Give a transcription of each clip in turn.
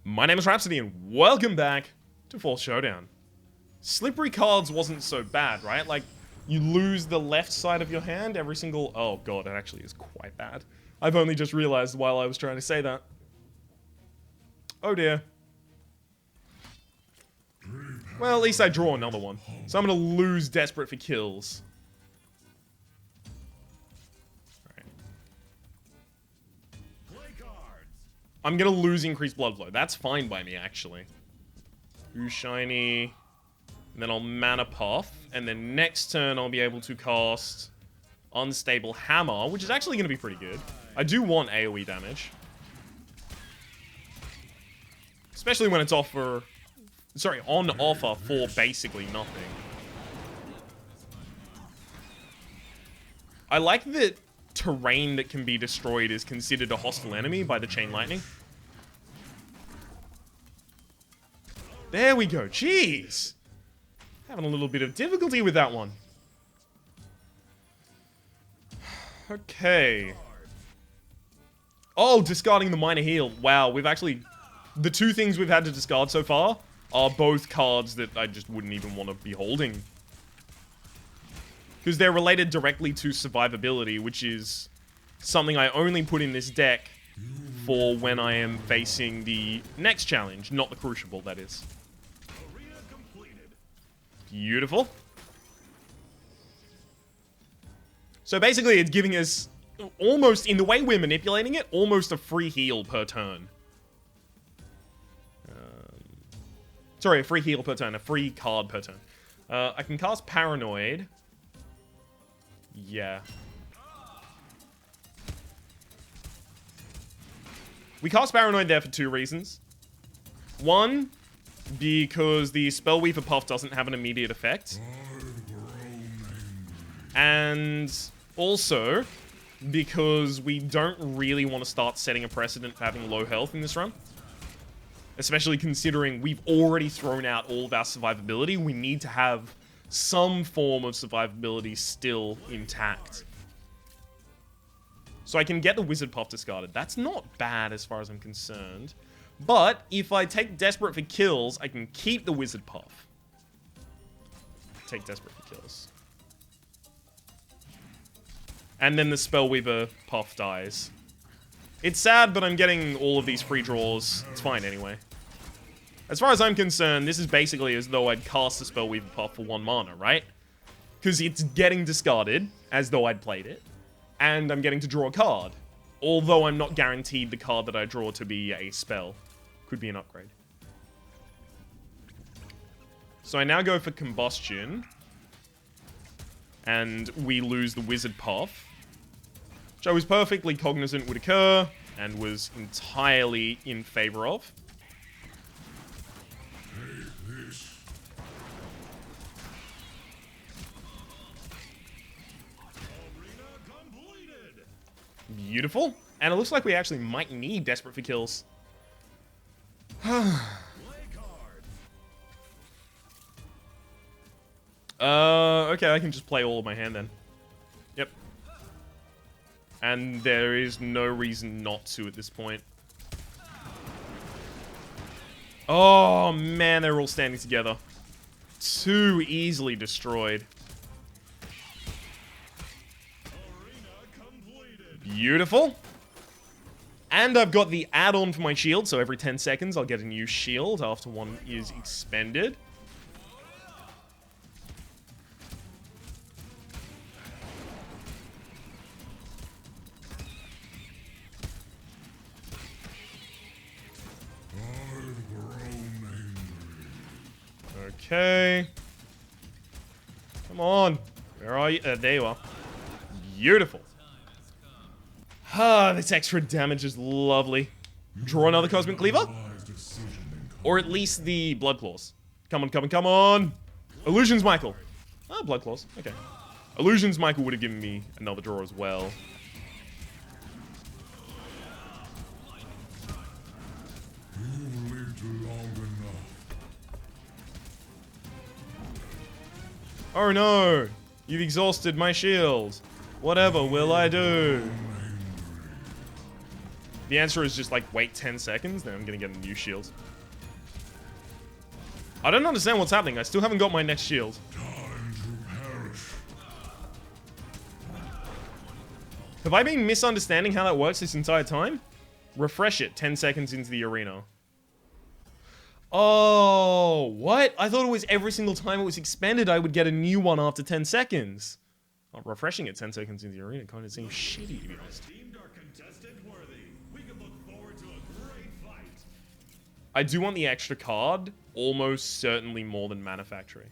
My name is Rhapsody and welcome back to Showdown. Slippery cards wasn't so bad, right? Like, you lose the left side of your hand every single... Oh god, it actually is quite bad. I've only just realized while I was trying to say that. Oh dear. Well, at least I draw another one. So I'm gonna lose Desperate for Kills. I'm gonna lose Increased Blood Flow. That's fine by me, actually. Ooh, shiny. And then I'll Mana Puff. And then next turn I'll be able to cast Unstable Hammer, which is actually gonna be pretty good. I do want AoE damage. Especially when it's on offer for basically nothing. I like that terrain that can be destroyed is considered a hostile enemy by the Chain Lightning. There we go. Jeez. Having a little bit of difficulty with that one. Okay. Oh, discarding the Minor Heal. Wow, we've actually... The two things we've had to discard so far are both cards that I just wouldn't even want to be holding. Because they're related directly to survivability, which is something I only put in this deck for when I am facing the next challenge, not the Crucible, that is. Beautiful. So basically it's giving us, almost, in the way we're manipulating it, almost a free heal per turn. Sorry, a free heal per turn, a free card per turn. I can cast Paranoid. Yeah. We cast Paranoid there for two reasons. One, because the Spellweaver Puff doesn't have an immediate effect. And also, because we don't really want to start setting a precedent for having low health in this run. Especially considering we've already thrown out all of our survivability. We need to have some form of survivability still intact. So I can get the Wizard Puff discarded. That's not bad as far as I'm concerned. But if I take Desperate for Kills, I can keep the Wizard Puff. Take Desperate for Kills. And then the Spellweaver Puff dies. It's sad, but I'm getting all of these free draws. It's fine anyway. As far as I'm concerned, this is basically as though I'd cast the Spellweaver Puff for 1 mana, right? Because it's getting discarded, as though I'd played it. And I'm getting to draw a card. Although I'm not guaranteed the card that I draw to be a spell. Could be an upgrade. So I now go for Combustion. And we lose the Wizard Puff. Which I was perfectly cognizant would occur, and was entirely in favor of. Beautiful. And it looks like we actually might need Desperate for Kills. Okay, I can just play all of my hand then. Yep. And there is no reason not to at this point. Oh, man, they're all standing together. Too easily destroyed. Beautiful. And I've got the add-on for my shield, so every 10 seconds I'll get a new shield after one is expended. Okay. Come on. Where are you? There you are. Beautiful. Ah, this extra damage is lovely. Draw another Cosmic Cleaver? Or at least the Blood Claws. Come on, come on, come on! Illusions Michael. Ah, Blood Claws. Okay. Illusions Michael would have given me another draw as well. Oh no! You've exhausted my shield. Whatever will I do? The answer is just, like, wait 10 seconds, then I'm gonna get a new shield. I don't understand what's happening. I still haven't got my next shield. Have I been misunderstanding how that works this entire time? Refresh it 10 seconds into the arena. Oh, what? I thought it was every single time it was expended, I would get a new one after 10 seconds. Oh, refreshing it 10 seconds into the arena kind of seems shitty, to be honest. I do want the extra card, almost certainly more than manufacturing.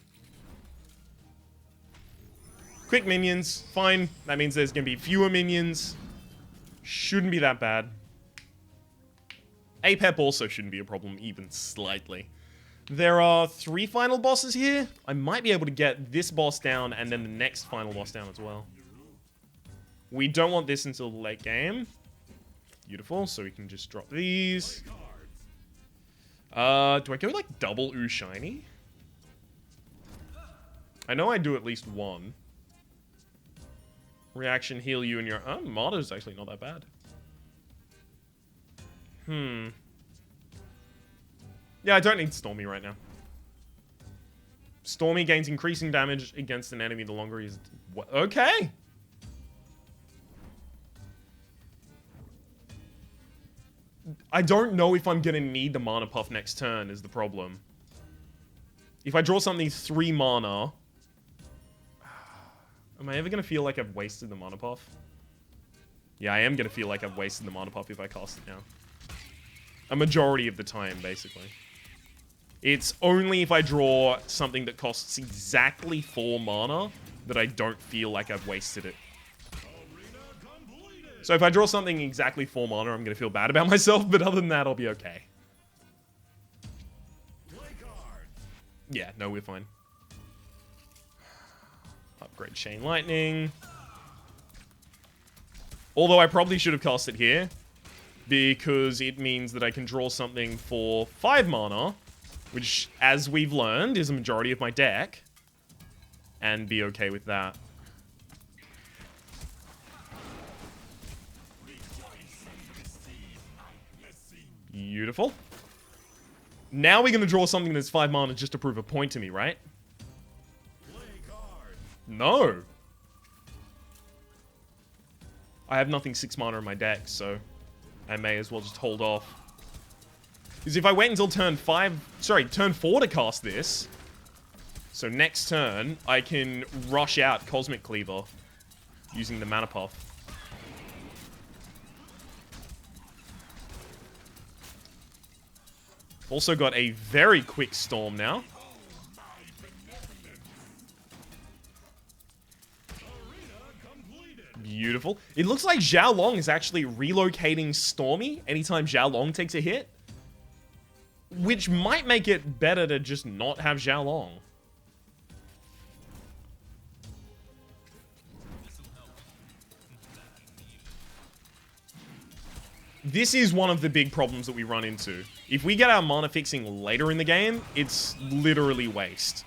Quick minions, fine. That means there's going to be fewer minions. Shouldn't be that bad. APEP also shouldn't be a problem, even slightly. There are 3 final bosses here. I might be able to get this boss down and then the next final boss down as well. We don't want this until the late game. Beautiful, so we can just drop these. Do I go like double ooh shiny? I know I do at least one. Reaction, heal you and your... Oh, Martyr's actually not that bad. Yeah, I don't need Stormy right now. Stormy gains increasing damage against an enemy the longer he's... What? Okay! I don't know if I'm gonna need the mana puff next turn is the problem. If I draw something 3 mana... Am I ever gonna feel like I've wasted the mana puff? Yeah, I am gonna feel like I've wasted the mana puff if I cast it now. A majority of the time, basically. It's only if I draw something that costs exactly 4 mana that I don't feel like I've wasted it. So if I draw something exactly 4 mana, I'm going to feel bad about myself, but other than that, I'll be okay. Yeah, no, we're fine. Upgrade Chain Lightning. Although I probably should have cast it here, because it means that I can draw something for 5 mana, which, as we've learned, is a majority of my deck, and be okay with that. Beautiful. Now we're going to draw something that's 5 mana just to prove a point to me, right? No. I have nothing 6 mana in my deck, so I may as well just hold off. Because if I wait until turn 4 to cast this, so next turn, I can rush out Cosmic Cleaver using the mana puff. Also got a very quick Storm now. Beautiful. It looks like Zhao Long is actually relocating Stormy anytime Zhao Long takes a hit. Which might make it better to just not have Zhao Long. This is one of the big problems that we run into. If we get our mana fixing later in the game, it's literally waste.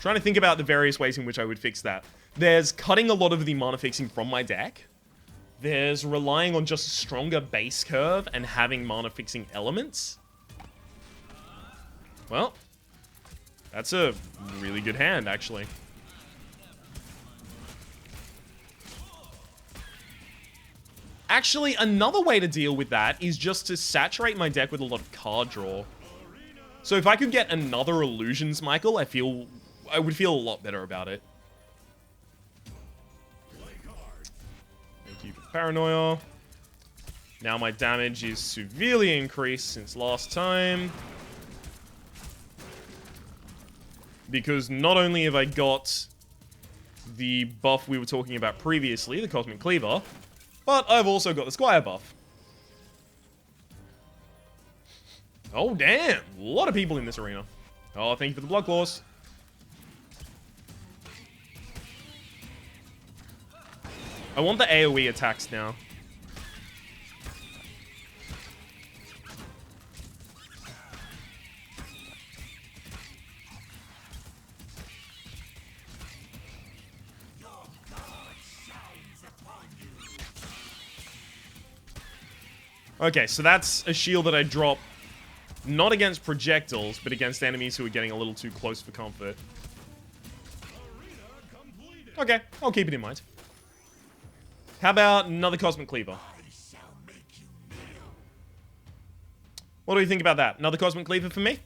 Trying to think about the various ways in which I would fix that. There's cutting a lot of the mana fixing from my deck. There's relying on just a stronger base curve and having mana fixing elements. Well, that's a really good hand, actually. Actually, another way to deal with that is just to saturate my deck with a lot of card draw. So if I could get another Illusions, Michael, I would feel a lot better about it. Thank you for Paranoia. Now my damage is severely increased since last time. Because not only have I got the buff we were talking about previously, the Cosmic Cleaver, but I've also got the Squire buff. Oh, damn. A lot of people in this arena. Oh, thank you for the Blood Claws. I want the AoE attacks now. Okay, so that's a shield that I drop not against projectiles, but against enemies who are getting a little too close for comfort. Okay, I'll keep it in mind. How about another Cosmic Cleaver? What do you think about that? Another Cosmic Cleaver for me?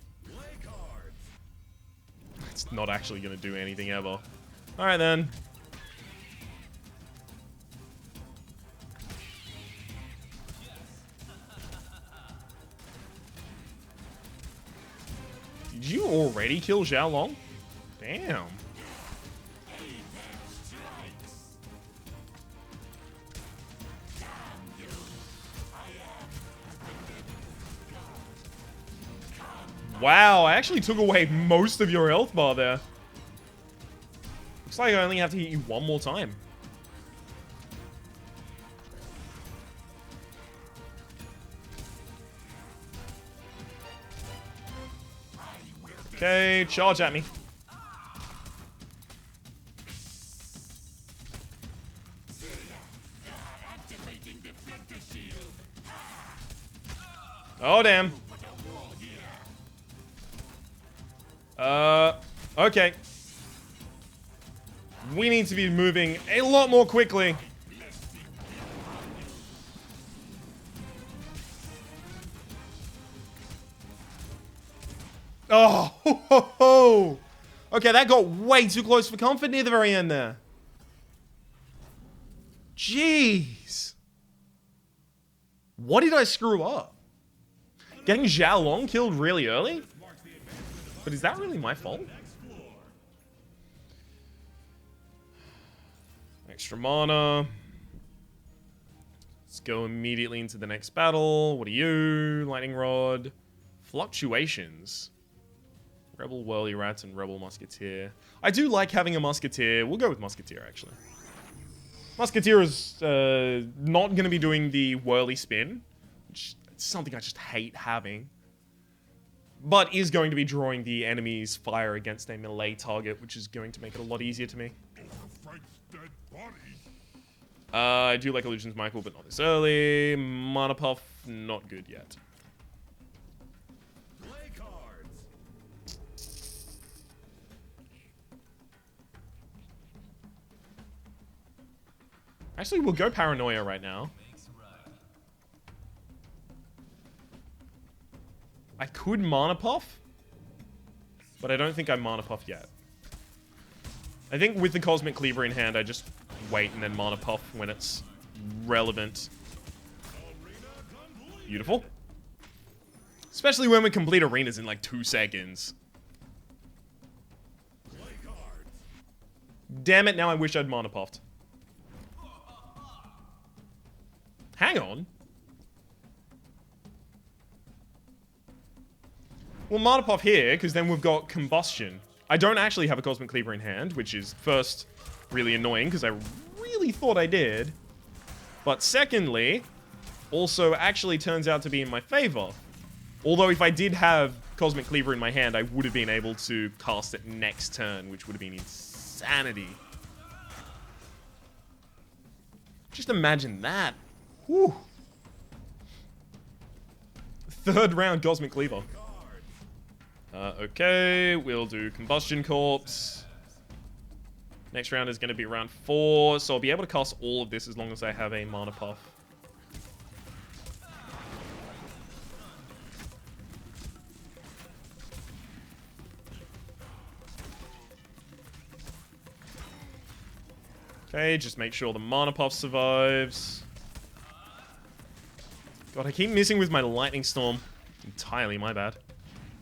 It's not actually going to do anything ever. Alright then. Did you already kill Zhao Long? Damn. Wow, I actually took away most of your health bar there. Looks like I only have to hit you one more time. Okay, charge at me. Oh, damn. Okay. We need to be moving a lot more quickly. Oh, ho, ho, ho. Okay, that got way too close for comfort near the very end there. Jeez. What did I screw up? Getting Zhao Long killed really early? But is that really my fault? Extra mana. Let's go immediately into the next battle. What are you? Lightning Rod. Fluctuations. Rebel Whirly Rat and Rebel Musketeer. I do like having a Musketeer. We'll go with Musketeer, actually. Musketeer is not going to be doing the Whirly Spin, which is something I just hate having. But is going to be drawing the enemy's fire against a melee target, which is going to make it a lot easier to me. I do like Illusions Michael, but not this early. Mana Puff, not good yet. Actually, we'll go Paranoia right now. I could Mana Puff, but I don't think I Mana Puff yet. I think with the Cosmic Cleaver in hand, I just wait and then Mana Puff when it's relevant. Beautiful. Especially when we complete arenas in like 2 seconds. Damn it, now I wish I'd Mana Puffed. Hang on. Well, Mana Puff here, because then we've got Combustion. I don't actually have a Cosmic Cleaver in hand, which is, first, really annoying, because I really thought I did. But secondly, also actually turns out to be in my favor. Although if I did have Cosmic Cleaver in my hand, I would have been able to cast it next turn, which would have been insanity. Just imagine that. Whew. 3rd round Cosmic Cleaver. Okay, we'll do Combustion Corpse. Next round is going to be round 4, so I'll be able to cast all of this as long as I have a Mana Puff. Okay, just make sure the Mana Puff survives. God, I keep missing with my Lightning Storm. Entirely my bad.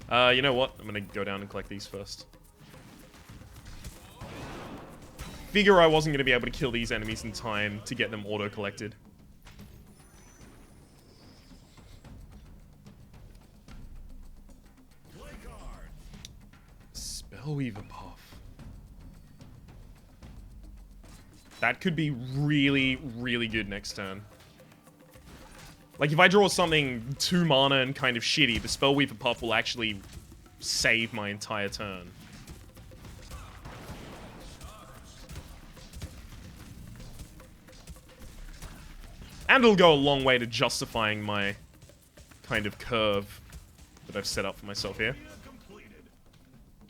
You know what? I'm gonna go down and collect these first. Figure I wasn't gonna be able to kill these enemies in time to get them auto-collected. Spellweaver Puff. That could be really, really good next turn. Like, if I draw something 2 mana and kind of shitty, the Spellweaver Puff will actually save my entire turn. And it'll go a long way to justifying my kind of curve that I've set up for myself here.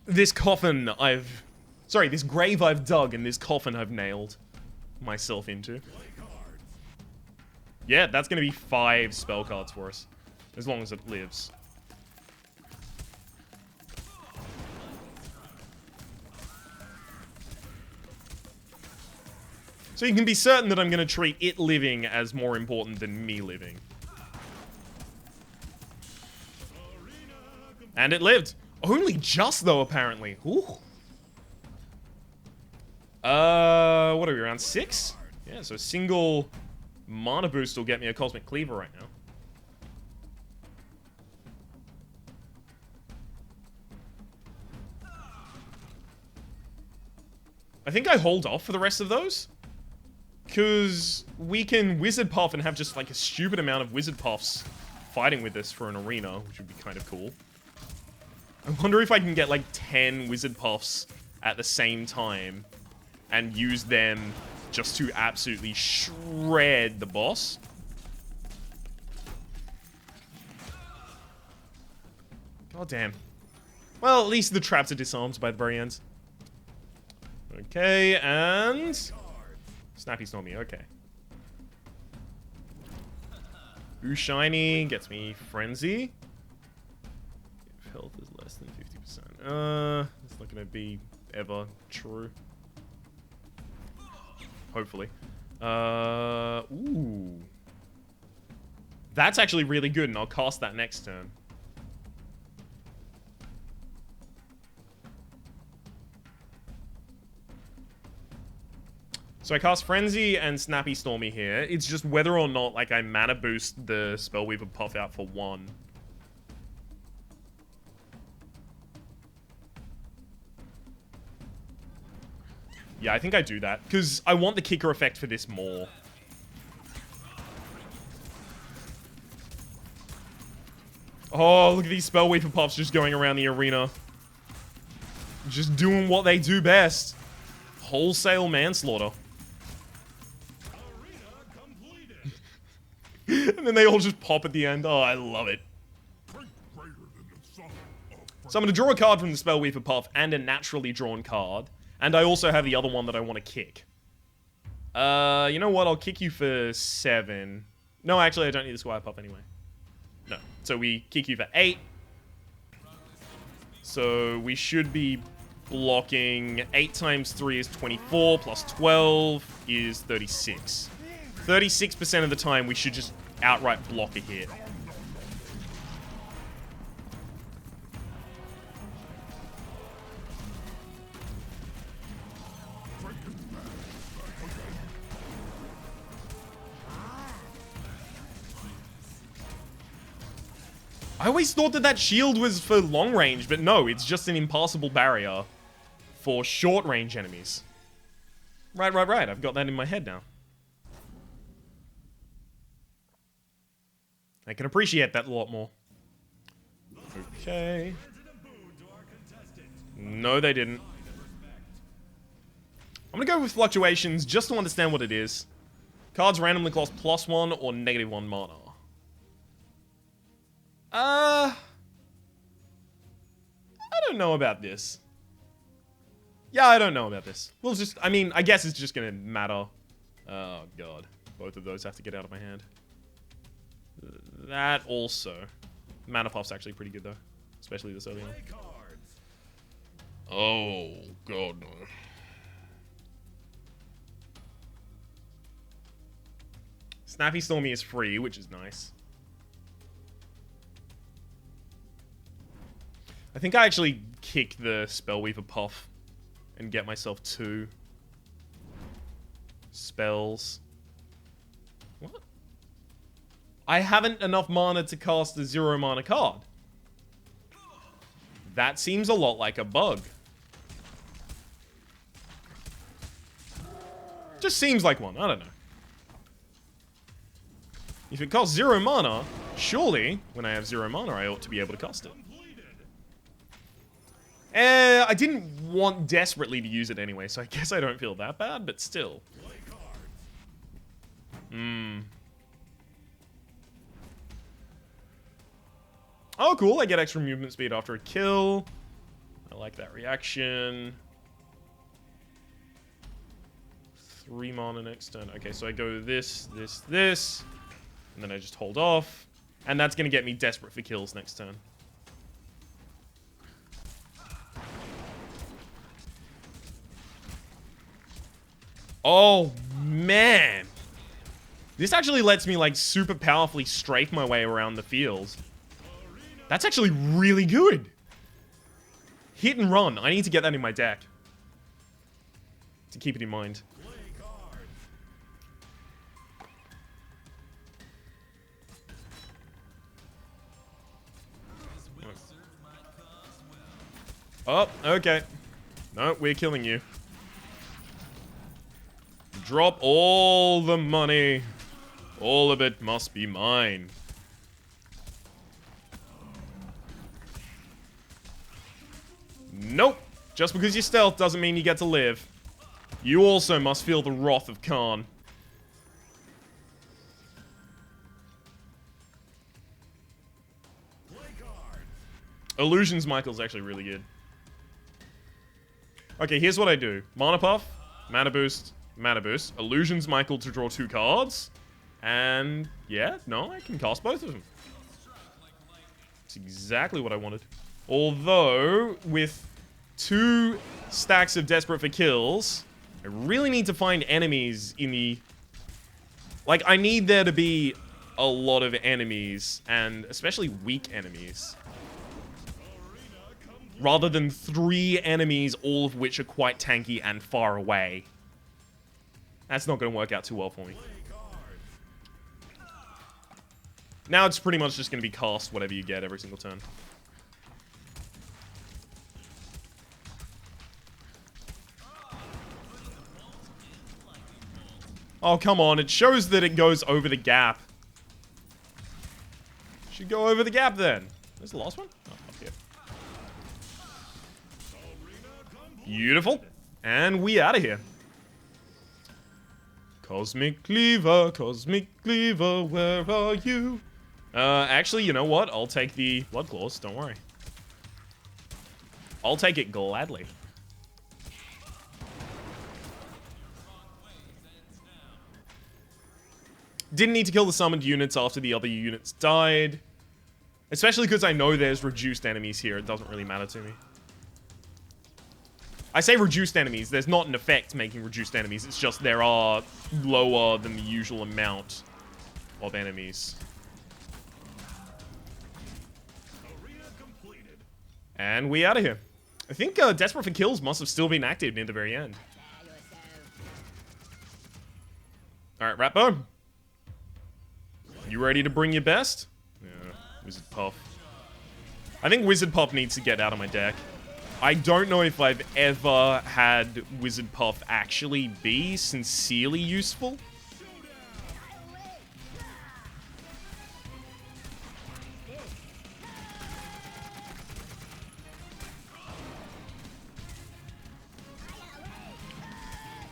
This coffin I've... Sorry, this grave I've dug and this coffin I've nailed myself into. Yeah, that's going to be 5 spell cards for us. As long as it lives. So you can be certain that I'm going to treat it living as more important than me living. And it lived. Only just, though, apparently. Ooh. What are we, around 6? Yeah, so a single mana boost will get me a Cosmic Cleaver right now. I think I hold off for the rest of those. Because we can Wizard Puff and have just like a stupid amount of Wizard Puffs fighting with us for an arena, which would be kind of cool. I wonder if I can get like 10 Wizard Puffs at the same time and use them just to absolutely shred the boss. God damn. Well, at least the traps are disarmed by the very end. Okay, and... Snappy Stormy, okay. Ooh, Shiny gets me Frenzy. If health is less than 50%. It's not gonna be ever true. Hopefully. Ooh. That's actually really good, and I'll cast that next turn. So I cast Frenzy and Snappy Stormy here. It's just whether or not, like, I mana boost the Spellweaver Puff out for 1. Yeah, I think I do that, because I want the kicker effect for this more. Oh, look at these Spellweaver Puffs just going around the arena. Just doing what they do best. Wholesale manslaughter. And then they all just pop at the end. Oh, I love it. So I'm going to draw a card from the Spellweaver Puff and a naturally drawn card. And I also have the other one that I want to kick. You know what? I'll kick you for 7. No, actually, I don't need the Squire Puff anyway. No. So we kick you for 8. So we should be blocking 8 times 3 is 24, plus 12 is 36. 36% of the time, we should just outright block a hit. I always thought that that shield was for long range, but no, it's just an impassable barrier for short range enemies. Right. I've got that in my head now. I can appreciate that a lot more. Okay. No, they didn't. I'm gonna go with Fluctuations just to understand what it is. Cards randomly cost +1 or -1 mana. I don't know about this. Yeah, I don't know about this. We'll just, I mean, I guess it's just gonna matter. Oh, God. Both of those have to get out of my hand. That also. Mana Puff's actually pretty good, though. Especially this early on. Oh, God, no. Snappy Stormy is free, which is nice. I think I actually kick the Spellweaver Puff and get myself 2 spells. What? I haven't enough mana to cast a 0 mana card. That seems a lot like a bug. Just seems like one. I don't know. If it costs 0 mana, surely, when I have 0 mana, I ought to be able to cast it. I didn't want desperately to use it anyway, so I guess I don't feel that bad, but still. Oh, cool. I get extra movement speed after a kill. I like that reaction. 3 mana next turn. Okay, so I go this, this, this. And then I just hold off. And that's going to get me desperate for kills next turn. Oh, man. This actually lets me, like, super powerfully strafe my way around the field. That's actually really good. Hit and run. I need to get that in my deck. To keep it in mind. Oh, okay. No, we're killing you. Drop all the money. All of it must be mine. Nope. Just because you're stealth doesn't mean you get to live. You also must feel the wrath of Khan. Illusions Michael's actually really good. Okay, here's what I do. Mana Puff, Mana Boost, Mana Boost. Illusions Michael to draw 2 cards. And, yeah, no, I can cast both of them. It's exactly what I wanted. Although, with 2 stacks of Desperate for Kills, I really need to find enemies in the... Like, I need there to be a lot of enemies, and especially weak enemies. Rather than 3 enemies, all of which are quite tanky and far away. That's not going to work out too well for me. Now it's pretty much just going to be cast whatever you get every single turn. Oh, come on. It shows that it goes over the gap. Should go over the gap then. There's the last one? Oh, up here. Beautiful. And we out of here. Cosmic Cleaver, where are you? Actually, you know what? I'll take the Blood Claws, don't worry. I'll take it gladly. Didn't need to kill the summoned units after the other units died. Especially because I know there's reduced enemies here. It doesn't really matter to me. I say reduced enemies. There's not an effect making reduced enemies. It's just there are lower than the usual amount of enemies. And we out of here. I think Desperate for Kills must have still been active near the very end. Alright, Ratbo. You ready to bring your best? Yeah, Wizard Puff. I think Wizard Puff needs to get out of my deck. I don't know if I've ever had Wizard Puff actually be sincerely useful.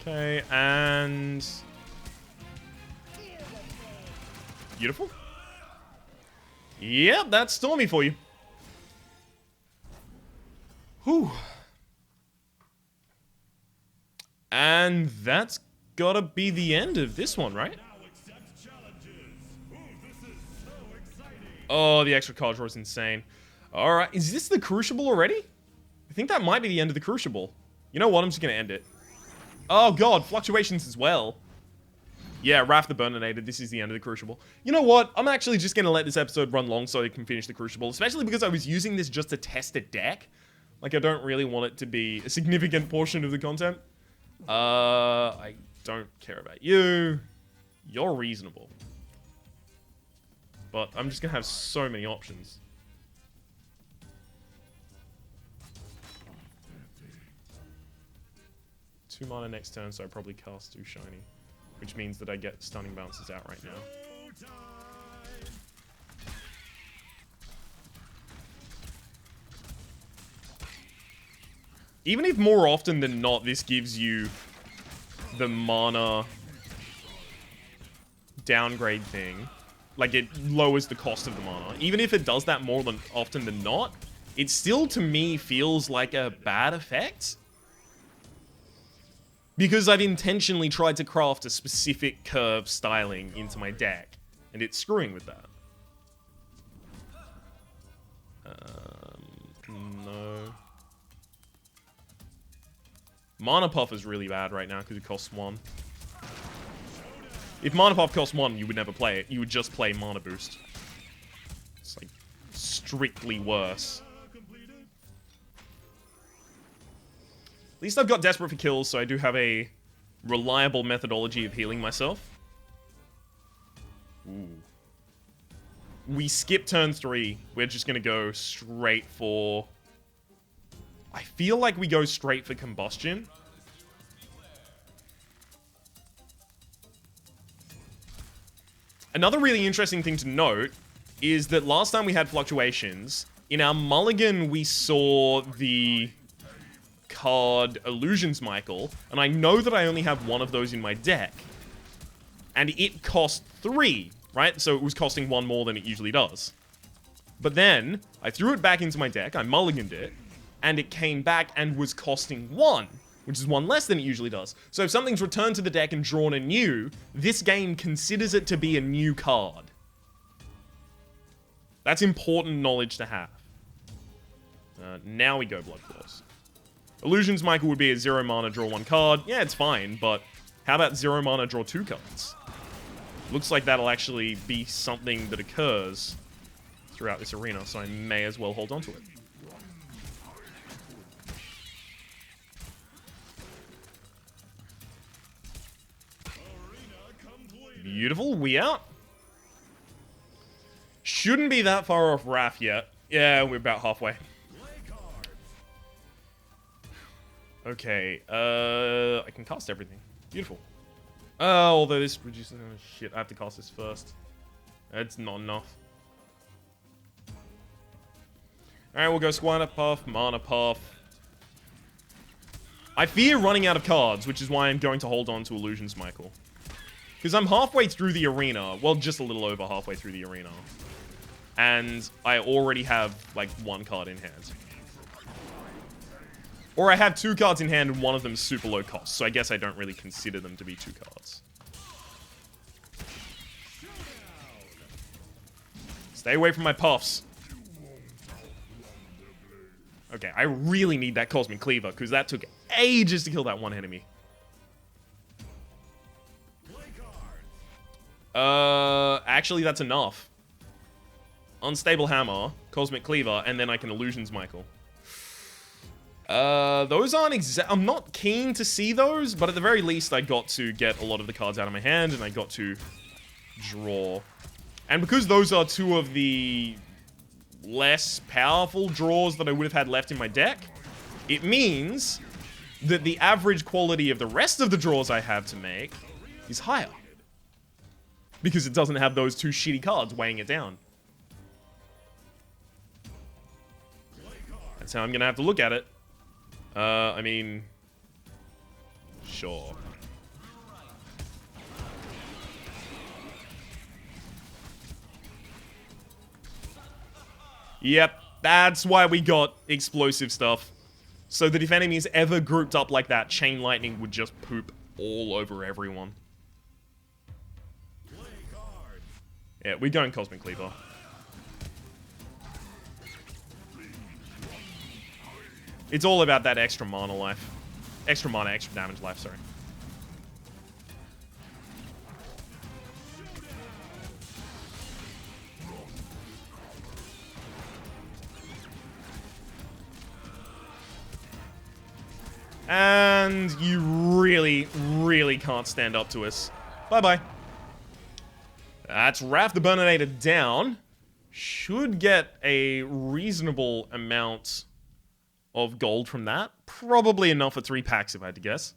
Okay, and... Beautiful. Yep, that's Stormy for you. Whew. And that's gotta be the end of this one, right? Oh, the extra card draw is insane. Alright, is this the Crucible already? I think that might be the end of the Crucible. You know what, I'm just gonna end it. Oh god, Fluctuations as well. Yeah, Wrath the Burninator, this is the end of the Crucible. You know what, I'm actually just gonna let this episode run long so I can finish the Crucible, especially because I was using this just to test a deck. Like, I don't really want it to be a significant portion of the content. I don't care about you. You're reasonable. But I'm just gonna have so many options. Two mana next turn, so I probably cast 2 shiny. Which means that I get Stunning Bounces out right now. Even if more often than not this gives you the mana downgrade thing, Like, it lowers the cost of the mana. Even if it does that more than often than not, it still, to me, feels like a bad effect. Because I've intentionally tried to craft a specific curve styling into my deck, and it's screwing with that. No. Mana Puff is really bad right now because it costs 1. If Mana Puff costs 1, you would never play it. You would just play Mana Boost. It's like strictly worse. At least I've got Desperate for Kills, so I do have a reliable methodology of healing myself. Ooh. We skip turn 3. We're just going to go straight for... I feel like we go straight for Combustion. Another really interesting thing to note is that last time we had Fluctuations, in our mulligan we saw the card Illusions Michael, and I know that I only have one of those in my deck. And it cost 3, right? So it was costing 1 more than it usually does. But then, I threw it back into my deck, I mulliganed it, and it came back and was costing 1, which is 1 less than it usually does. So if something's returned to the deck and drawn anew, this game considers it to be a new card. That's important knowledge to have. Now we go Blood Claws. Illusions Michael would be a 0 mana, draw 1 card. Yeah, it's fine, but how about 0 mana, draw 2 cards? Looks like that'll actually be something that occurs throughout this arena, so I may as well hold on to it. Beautiful, we out. Shouldn't be that far off Wrath yet. Yeah, we're about halfway. Okay, I can cast everything. Beautiful. Although this reduces... Oh, shit, I have to cast this first. It's not enough. Alright, we'll go Squire Puff, Mana Puff. I fear running out of cards, which is why I'm going to hold on to Illusions Michael. Because I'm halfway through the arena. Well, just a little over halfway through the arena. And I already have, like, 1 card in hand. Or I have 2 cards in hand and one of them is super low cost. So I guess I don't really consider them to be 2 cards. Stay away from my puffs. Okay, I really need that Cosmic Cleaver, because that took ages to kill that one enemy. Actually, that's enough. Unstable Hammer, Cosmic Cleaver, and then I can Illusions Michael. Those aren't I'm not keen to see those, but at the very least, I got to get a lot of the cards out of my hand, and I got to draw. And because those are 2 of the less powerful draws that I would have had left in my deck, it means that the average quality of the rest of the draws I have to make is higher. Because it doesn't have those 2 shitty cards weighing it down. That's how I'm gonna have to look at it. I mean... Sure. Yep, that's why we got explosive stuff. So that if enemies ever grouped up like that, Chain Lightning would just poop all over everyone. Yeah, we're going Cosmic Cleaver. It's all about that extra mana life. Extra mana, extra damage life, sorry. And you really, really can't stand up to us. Bye-bye. That's Wrath the Burninator down. Should get a reasonable amount of gold from that. Probably enough for 3 packs if I had to guess.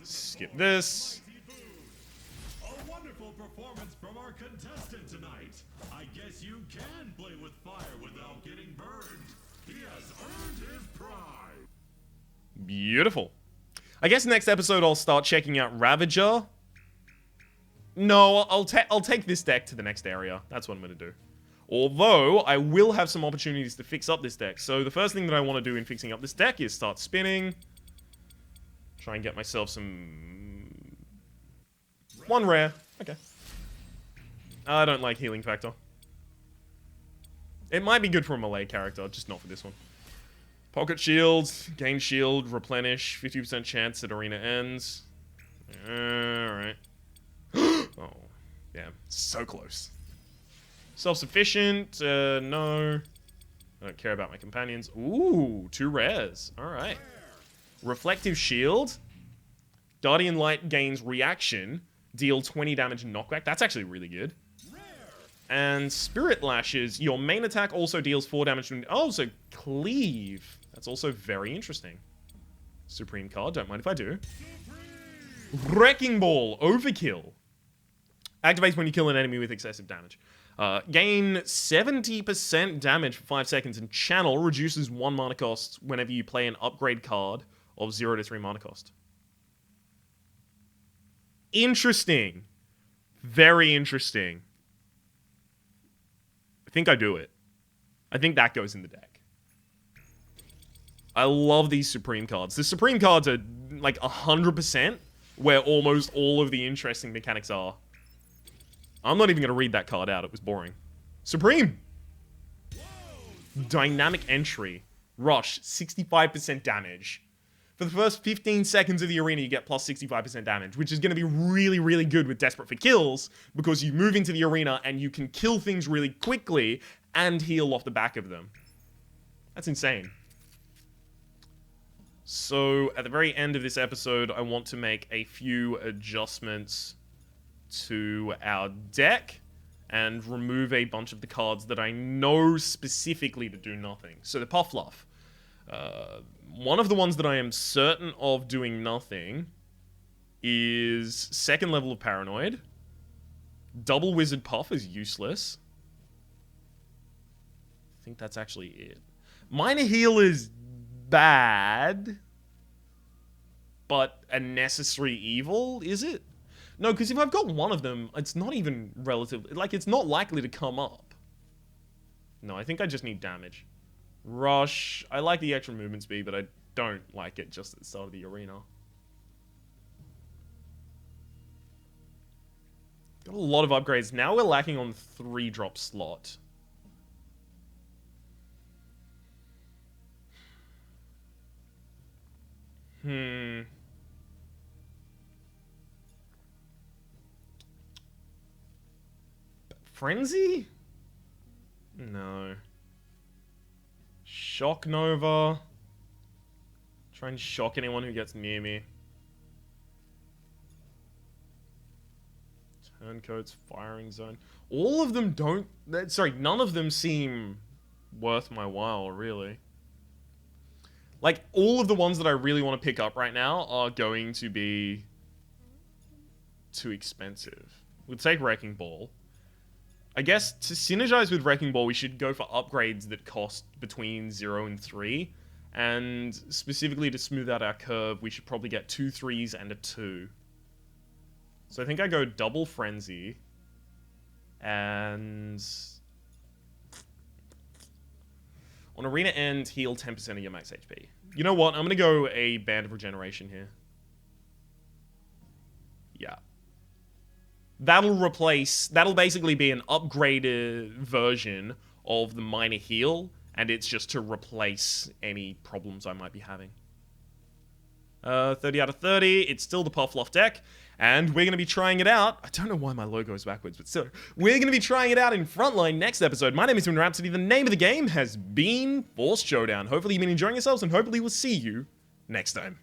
Skip this. A wonderful performance from our contestant tonight. I guess you can play with fire without getting burned. He has earned his pride. Beautiful. I guess next episode I'll start checking out Ravager. No, I'll take this deck to the next area. That's what I'm going to do. Although, I will have some opportunities to fix up this deck. So the first thing that I want to do in fixing up this deck is start spinning. Try and get myself some... One rare. Okay. I don't like healing factor. It might be good for a melee character, just not for this one. Pocket shield, gain shield, replenish, 50% chance that arena ends. Alright. Oh, yeah, so close. Self-sufficient, no. I don't care about my companions. Ooh, 2 rares. Alright. Reflective shield. Guardian Light gains reaction. Deal 20 damage and knockback. That's actually really good. And Spirit Lashes. Your main attack also deals 4 damage. Oh, so Cleave. That's also very interesting. Supreme card. Don't mind if I do. Wrecking Ball. Overkill. Activates when you kill an enemy with excessive damage. Gain 70% damage for 5 seconds, and Channel reduces 1 mana cost whenever you play an upgrade card of 0 to 3 mana cost. Interesting. Very interesting. I think I do it. I think that goes in the deck. I love these Supreme cards. The Supreme cards are like 100% where almost all of the interesting mechanics are. I'm not even going to read that card out. It was boring. Supreme! Dynamic Entry. Rush. 65% damage. For the first 15 seconds of the arena, you get plus 65% damage, which is going to be really, really good with Desperate for Kills, because you move into the arena and you can kill things really quickly and heal off the back of them. That's insane. So, at the very end of this episode, I want to make a few adjustments to our deck and remove a bunch of the cards that I know specifically to do nothing. So the Puffluff. One of the ones that I am certain of doing nothing is second level of Paranoid. Double Wizard Puff is useless. I think that's actually it. Minor Heal is bad, but a necessary evil, is it? No, because if I've got one of them, it's not even relative. Like, it's not likely to come up. No, I think I just need damage. Rush. I like the extra movement speed, but I don't like it just at the start of the arena. Got a lot of upgrades. Now we're lacking on 3-drop slot. Frenzy? No. Shock Nova. Try and shock anyone who gets near me. Turncoats, Firing Zone. All of them don't... Sorry, none of them seem worth my while, really. Like, all of the ones that I really want to pick up right now are going to be too expensive. We'll take Wrecking Ball. I guess to synergize with Wrecking Ball, we should go for upgrades that cost between 0 and 3. And specifically to smooth out our curve, we should probably get 2 3s and a 2. So I think I go double Frenzy. And on arena end, heal 10% of your max HP. You know what? I'm going to go a Band of Regeneration here. Yeah. That'll basically be an upgraded version of the Minor Heal, and it's just to replace any problems I might be having. 30 out of 30, it's still the Puffluff deck, and we're going to be trying it out. I don't know why my logo is backwards, but still. We're going to be trying it out in Frontline next episode. My name is Rhapsody. The name of the game has been Force Showdown. Hopefully you've been enjoying yourselves, and hopefully we'll see you next time.